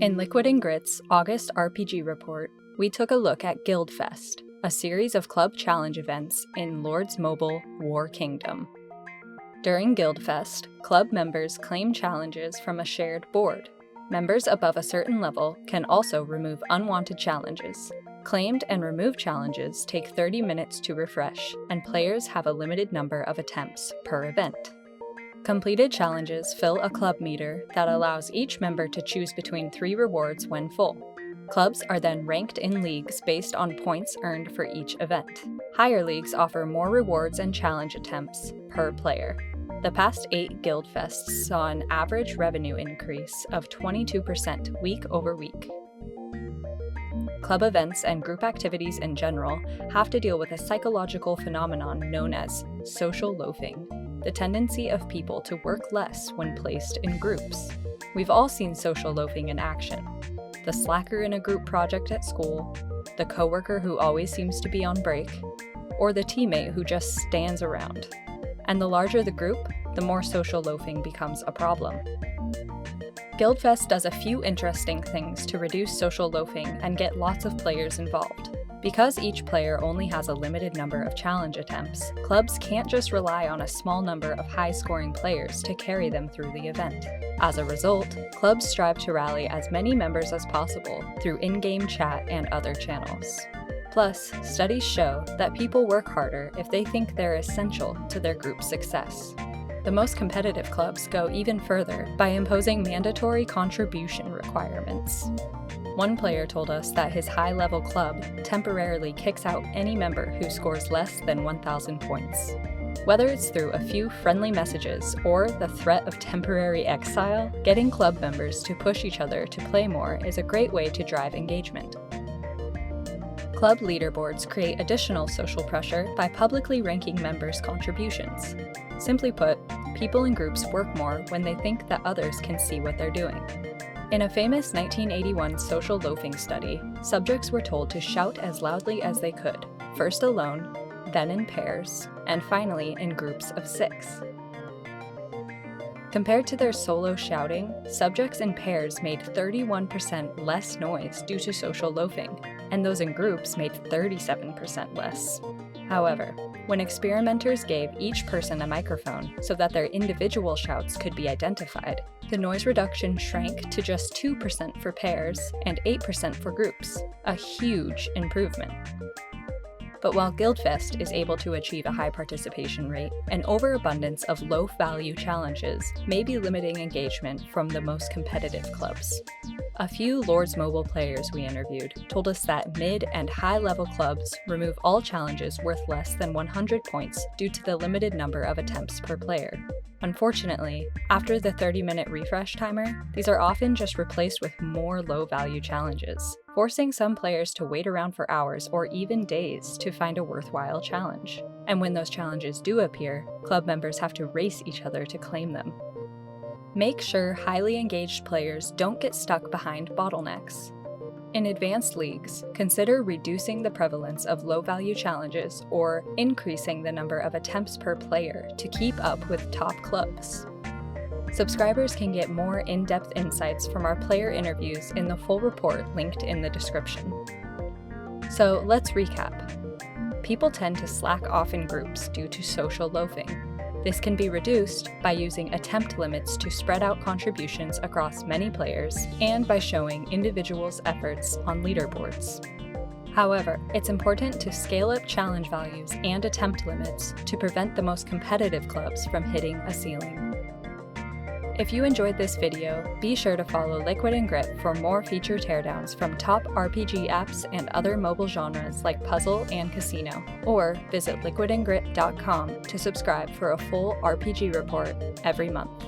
In Liquid and Grit's August RPG report, we took a look at Guildfest, a series of club challenge events in Lords Mobile War Kingdom. During Guildfest, club members claim challenges from a shared board. Members above a certain level can also remove unwanted challenges. Claimed and removed challenges take 30 minutes to refresh, and players have a limited number of attempts per event. Completed challenges fill a club meter that allows each member to choose between 3 rewards when full. Clubs are then ranked in leagues based on points earned for each event. Higher leagues offer more rewards and challenge attempts per player. The past 8 Guildfests saw an average revenue increase of 22% week over week. Club events and group activities in general have to deal with a psychological phenomenon known as social loafing, the tendency of people to work less when placed in groups. We've all seen social loafing in action. The slacker in a group project at school, the coworker who always seems to be on break, or the teammate who just stands around. And the larger the group, the more social loafing becomes a problem. Guildfest does a few interesting things to reduce social loafing and get lots of players involved. Because each player only has a limited number of challenge attempts, clubs can't just rely on a small number of high-scoring players to carry them through the event. As a result, clubs strive to rally as many members as possible through in-game chat and other channels. Plus, studies show that people work harder if they think they're essential to their group's success. The most competitive clubs go even further by imposing mandatory contribution requirements. One player told us that his high-level club temporarily kicks out any member who scores less than 1,000 points. Whether it's through a few friendly messages or the threat of temporary exile, getting club members to push each other to play more is a great way to drive engagement. Club leaderboards create additional social pressure by publicly ranking members' contributions. Simply put, people in groups work more when they think that others can see what they're doing. In a famous 1981 social loafing study, subjects were told to shout as loudly as they could, first alone, then in pairs, and finally in groups of 6. Compared to their solo shouting, subjects in pairs made 31% less noise due to social loafing, and those in groups made 37% less. However, when experimenters gave each person a microphone so that their individual shouts could be identified, the noise reduction shrank to just 2% for pairs and 8% for groups, a huge improvement. But while Guildfest is able to achieve a high participation rate, an overabundance of low-value challenges may be limiting engagement from the most competitive clubs. A few Lords Mobile players we interviewed told us that mid- and high-level clubs remove all challenges worth less than 100 points due to the limited number of attempts per player. Unfortunately, after the 30-minute refresh timer, these are often just replaced with more low-value challenges, forcing some players to wait around for hours or even days to find a worthwhile challenge. And when those challenges do appear, club members have to race each other to claim them. Make sure highly engaged players don't get stuck behind bottlenecks. In advanced leagues, consider reducing the prevalence of low-value challenges or increasing the number of attempts per player to keep up with top clubs. Subscribers can get more in-depth insights from our player interviews in the full report linked in the description. So let's recap. People tend to slack off in groups due to social loafing. This can be reduced by using attempt limits to spread out contributions across many players and by showing individuals' efforts on leaderboards. However, it's important to scale up challenge values and attempt limits to prevent the most competitive clubs from hitting a ceiling. If you enjoyed this video, be sure to follow Liquid and Grit for more feature teardowns from top RPG apps and other mobile genres like puzzle and casino, or visit liquidandgrit.com to subscribe for a full RPG report every month.